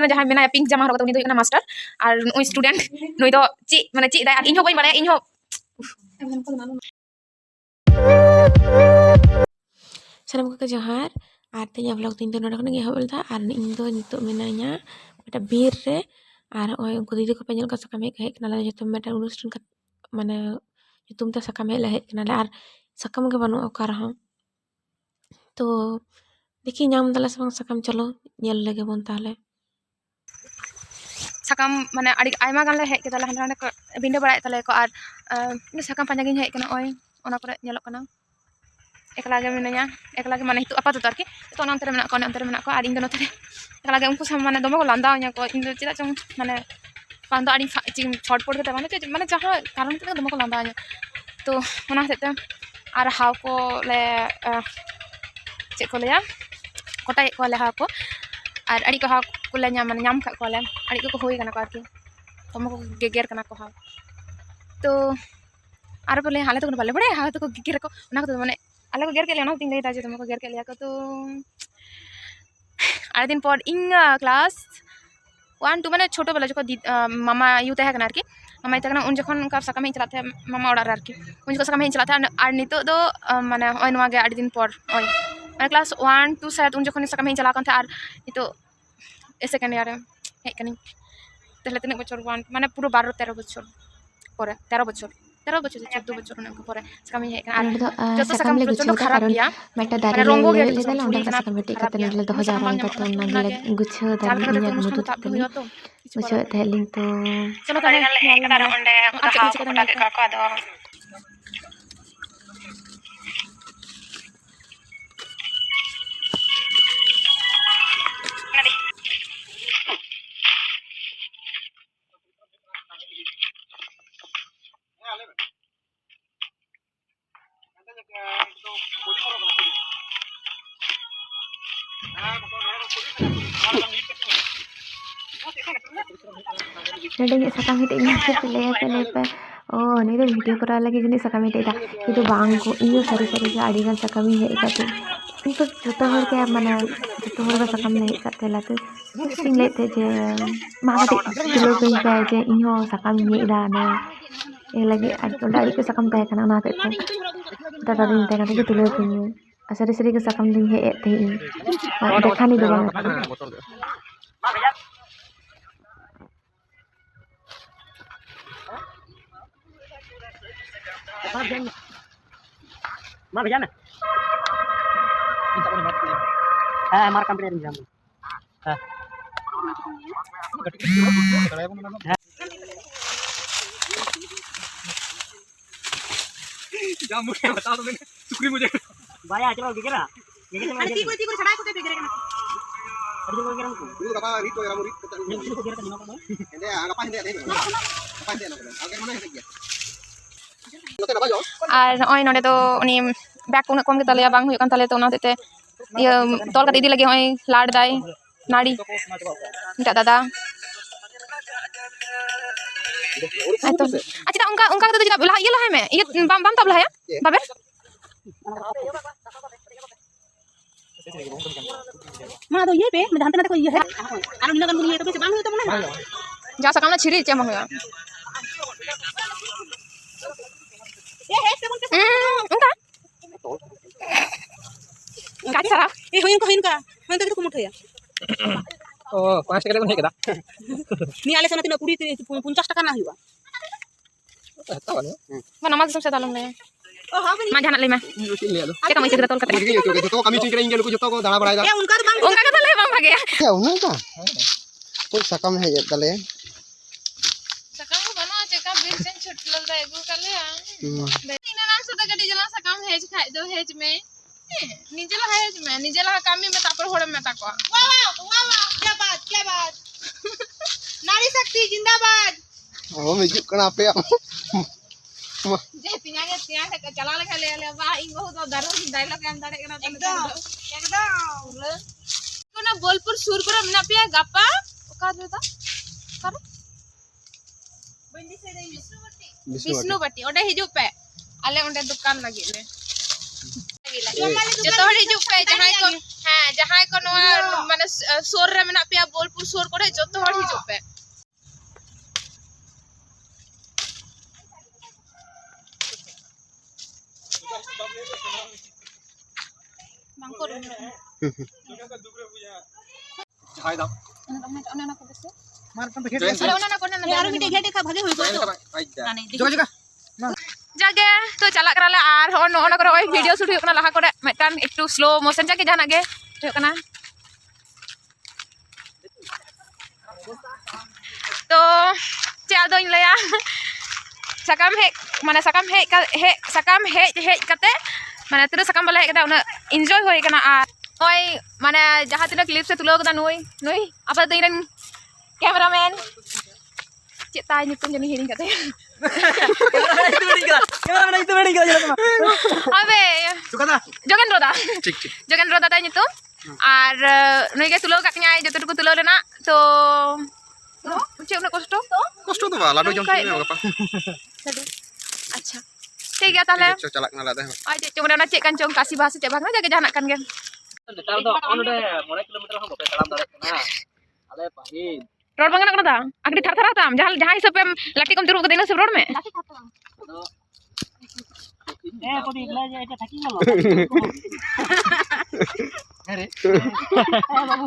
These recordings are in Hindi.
जहाँ मेना पिंक जमा हरकत उनी दो मास्टर और नुई स्टूडेंट नुई दो ची माने ची दाय इन हो बई बारे इन हो सानम को जोहार और तेज ब्लॉग तीन तो नोडे एहब लेदा और इन दो नितो मेनाइया मिटा बीर रे और ओय उनको दीदी को पेंजल का सकाम हेज कनाले जतो मिटा अनुष्ठान का माने तुम तो सकाम हेज हेज कनाले और सकाम के बनु ओकार हम तो देखी नाम दला सबंग सकाम चलो नेल लगे बोन ताले सकाम माने आड़ी आयमा गान ले हेज केदाला हांडे को बिंडे बड़ाय तले को और सकाम पांजागिन हेज कना ओय ओना करे नेलो कना एकला गे मिनाया एकला गे माने हितु आपातत आरकी तो ओना अंतरे मेना को और इन दो नोते एकला गे उनको साम माने दमे को लांदावኛ को इन दो चिदा चंग माने लांदा आड़ी छटपट के माने जहां कारण ते दमे को लांदावኛ तो ओना हते और हाव को ले चे को लेया कोटाय को ले हाव को और आड़ी को हाव को ले माने नाम का को ले आड़ी को होई कना को आरकी दमे को गेगर कना को हाव तो आरो बोले हाले तो बाले बड़े हाव तो को गेगर को ओना को माने आले को गेर के लेना तीन लेता जे तुमको गेर के लिया को तो आधे दिन पर इन क्लास 1 2 माने छोटो बेला जो मामा यू तहे कना आरकी मामा इतना उन जखन का सकाम ही चलाते मामा ऑर्डर आरकी उन जखन सकाम ही चलाते और नितो दो माने ओय नवा गे आधे दिन पर ओय माने क्लास 1 2 शायद उन जखन सकाम ही चला कन थे और नितो सेकेंड ईयर हे कनी तहले तिने बछर 1 माने पूरा 12 13 बछर पर 13 बछर 14 बछर उनको पर सकाम ही हेकना जो तो सकाम प्रचंड खराब गया मेटा दारे रंगो गे ले दला ओंडा सकाम बेटी कते नले दो हजार रंग तो नागले गुछ दाली इया मुदु तली गुछ थेलिंग तो चलो तारे हेकना ओंडे हाव कोटा के का दो नडे सकाम हेते इन से ले पे ओ नहीं तो वीडियो करा लगे जनी सकाम हेते दा कितु बांग को इयो सरी सरी के आड़ी गान सकाम ही हे काते इनको जतो हर के माने जतो हर का सकाम नहीं काते लाते सिंग लेते जे मागते किलो पे जाए जे इहो सकाम ही दा ने ए लगे आड़ी के सकाम ताय kana ना ते दादा दिन ताय kana के तुले पे असरी सरी के सकाम दिन हे ते देखानी दो बांग मार भैया ना हां हमारा कंपनी में जाम हां जाम मुझे बता दो मैंने सुकरी मुझे भाई चलो गेगरा गेगरा अरे ती कोई छड़ा को ते गेगरा ना अरे को गेगरा को बाबा रीतो गेगरा मुरी ने को गेगरा निमा को एंदे apa hende deh apa hende ना आगे mana hende और ओय नोडे तो उनी बैक को कम के तले बांग हुई कान तले तो ना देते ये तोल का दीदी लगे ओय लाड दाई नाड़ी मिटा दादा तो अच्छा उनका तो जरा ये ला है मैं ये बम तबला है बाबे मा तो ये पे मैं जानते ना को ये है आरो निना गन ये तो से बांग हुई तो ना जा सकाम ना छिरी चे मंगा ए है से बोल उनका का सारा ए होइन का तो कुमुठया ओ 5 টাকা করে হেকেদা নি आले सना 20 50 টাকা ना हुआ mana mas samse dalung le ओ हां बनी ma jana le ma ke kami cerita tol kata तो कमी चिंकरे इंगे को जतो को दाना बड़ाई दा ए उनका तो बांग उनका का tale bang bage ya unaga तो सकाम है तले सकाम बना चका बिरचन छुटलल दा एगो कले इना नाम से गडी जला सकाम हेज खाइ दो हेज में निजेला हेज में निजेला कामी में तापर होड़ में ताको वाह क्या बात नारी शक्ति जिंदाबाद oh mejuk kenapa ya जे तिया के चला ले खाले ले बा इन बहुत दारू डायलॉग एम दाड़े कना एकदम कोना बोलपुर सुरपुर मना पे गप्पा ओका देता कर बंदी से दे विष्णुपट्टी ओडे हिजु पे आले ओडे दुकान लगी ले जो हड़ी हिजुग पे जहां को माने सोर रे मेना पे बोलपुर सोर करे जो हड़ हिजुग पे जागे तो चला कराले आर नोना करे ओय वीडियो शूट हुई लहा करे मिटान एकटू स्लो मोशन जाके जाना गे हुई तो चे आदो लया सकाम हे माने सकाम हे कते माने तिना सकाम बले हे कते उना एन्जॉय होय कना आर ओय माने जहां तिना क्लिप से तुलो कदा नुई apa तिन कैमरामैन चेता nyutum जनी हिरिंग कते अबे जोगेंद्र दादा nyutum আর নুই গে তুলো কাকnya যতটুকু তুলো লেনা তো चे उना कष्ट तो बा लाडू जम के apa अच्छा ठीक गया ताले चला kena lada ay cuma na cek kan cong kasih bahasa cek bang jaga janak kan gen netar do onde 9 kilometer hong bape talam dare kana ale pahil road बंगना कना था अगड़ी थर थरा था जहां हिसाब पे लाठी कम तुरु के दिन सब रोड में कोडी इगला जे eta thaki gelo अरे बाबू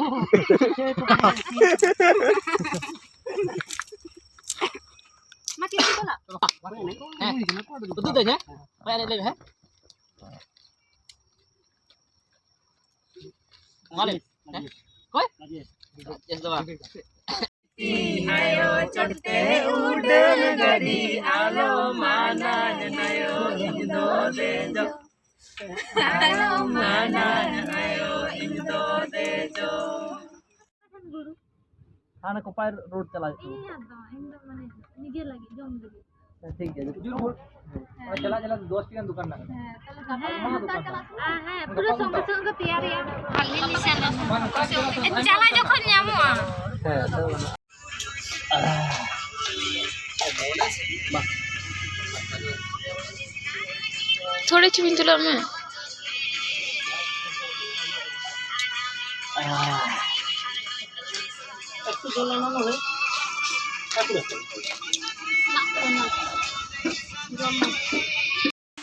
mati bola betul aja bayar lagi है मालिक कोई yes दवा ayo चढ़ते उड़न गड़ी आलो माना नयो इंदो दे जो आलो माना नयो इंदो दे जो हाना कोपाय रोड चला iya dong इंदो माने निगे lagi jom lagi ठीक है जरूर और चला 10 टी दुकान ना हाँ पूरा संग संग तैयार या चला जखन ᱧᱟᱢᱚᱜᱼᱟ थोड़े छुबिन तुला में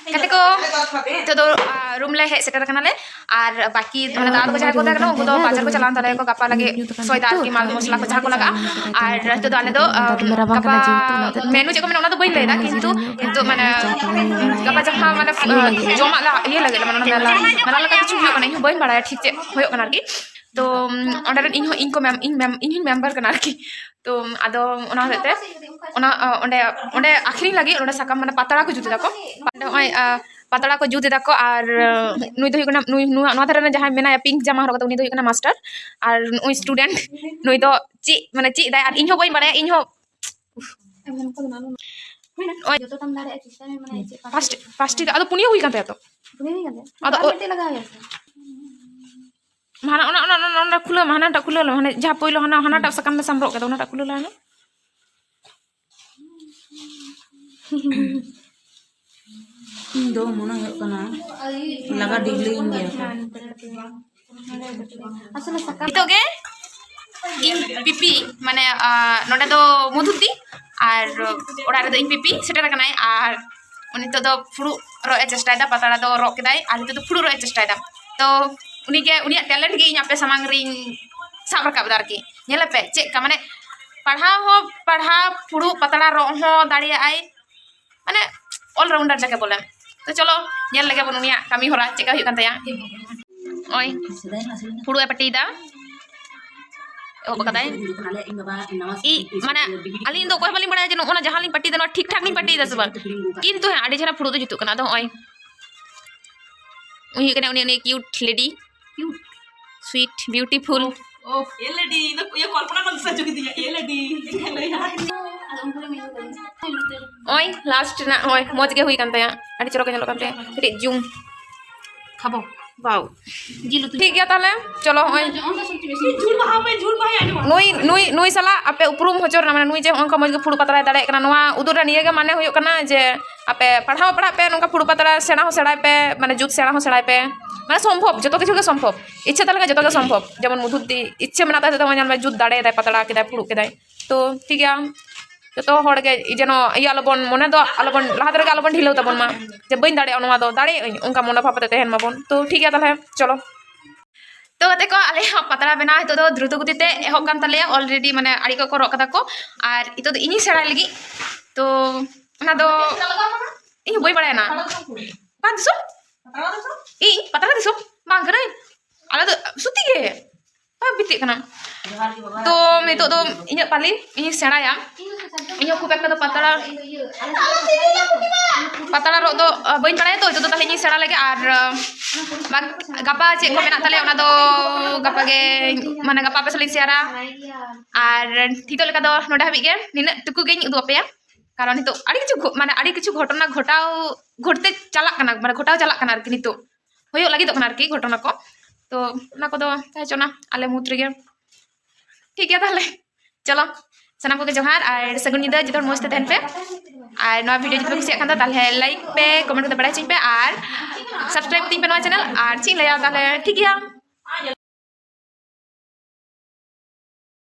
kata ko itu do room le hek setar kanale ar baki mane daad ko jaha ko takno ugo do bazar ko chalan tale ko gapa lagi soy dal ki mal mosla ko jaha ko laga ar itu do ale do gapa menu je ko mane ona do bain le da kintu mane gapa jaha mane joma la ye lage mane ona mala la kichu hoyo kana inu bain baraya thik je hoyo kana arki तो ऑर्डर इन को इन मेंबर करना आरकी तो आदो ओना होते ओना ओंडे ओंडे आखिरी लगी ओंडे साकाम माने पातड़ा को जुते दाको पातड़ा को जुते दाको आर नुई दो हुइकना नुई नोआ धरने जहां मेना पिंक जामा हरकत उनी दो हुइकना मास्टर आर नुई स्टूडेंट नुई दो ची माने ची दाय आर इन हो बई बारे इन हो जो तो तम दाड़े सिस्टम में माने फास्ट आदो पुनिया हुइ काते तो आदो लगा mana ona khula mana ta khula mane jaha poilo hana ta sakam me samro ke ona ta khula la do mona hoyok kana laga digli india asala sakam itu ge in pipi mane noda do mudhuti ar ora re do in pipi seta kanai ar uni to do furu ro e chesta da patara do ro kedai ar to do furu ro e chesta da to उनी टैलेंट के इन पे सामांग रिंग साब रखा की नेल पे चेक का माने पढ़ा फुड़ू पतड़ा रो हो दाड़ी आई माने ऑल राउंडर जाके बोले तो चलो नेल लगे बन उनिया कमी होरा चेका हुई कांतया ओय फुड़ू ए पट्टी दा ओ बकदाय ई माने अली दो कोई बली बड़ा जे ओना जहां ली पट्टी दा ठीक ठाक नहीं पट्टी दा सब किंतु है आडी जरा फुड़ू तो जुतु कना दो ओय उही कने उनी cute lady cute sweet beautiful ओ ये लेडी ये कल्पना कर सच की दिया ये लेडी ओय लास्ट ना ओय मोज के हुई कांते आडी चलो के चलो कांते रे जूम खाबो वाओ जिलु ठीक गया ताले चलो ओय झूल बहा नुई साला आपे उपरुम होचर ना माने नुई जे onka मोज के फुड़ पतरा दाड़े कना नोआ उदुरा निये के माने होयो कना जे आपे पढ़ाओ पढ़ा पे नौका फुड़ू पातड़ा सेना हो सेड़ाई पे माने जुत सेना हो सेड़ाई पे माने संभव जो किछु संभव इच्छा तले जो संभव जेमन मुधुति इच्छा मेना तो जान जुत दाड़े पतड़ा के फुड़ू के तो ठीक है जो हर के जेनो इया आलोबन मने दो आलोबन लहाते रे आलोबन ढिलाव ताबन मा जे बइन दाड़े ओना दो दाड़े उनका मन भाव तहन माबन तो ठीक है ताले चलो तो देखो आले पतड़ा बना तो द्रुत गति एहब कान ताले अलरेडी माने आड़ी को रख कदा को और इतो दो इनी सेड़ा लगी तो ओना दो इन बई बड़ायना बा दिसो इ पतड़ा दिसो बांग करे आला दो सुती के बा बिते कना तो नितो दो इᱧ पाली इᱧ सेड़ाया इᱧ खूब एक पतड़ा रो दो बई बड़ाय तो जो ताले इᱧ सेड़ा लगे और गापा चेक को मेना ताले ओना दो गापा गे माने गापा पे सली शेयरा और थितो लेका दो नोडे हाबि गे निना टुकु गे उदु अपेया कारण नितो आड़ी किछु घटना घटते चला कना माने घटाव चला कना आरकी नितो होयो लगी तो कना आरकी घटना को तो ना को दो ताचोना आले मुत रे ठीक है ताले चलो सनाम को जोहार और सगुन निदा जितो मस्त तहन पे और नवा वीडियो जितो कुसिया खान ताले लाइक पे कमेंट करते बड़ा चिन पे और सब्सक्राइब तीन पे नवा चैनल और चिन लया ताले ठीक है।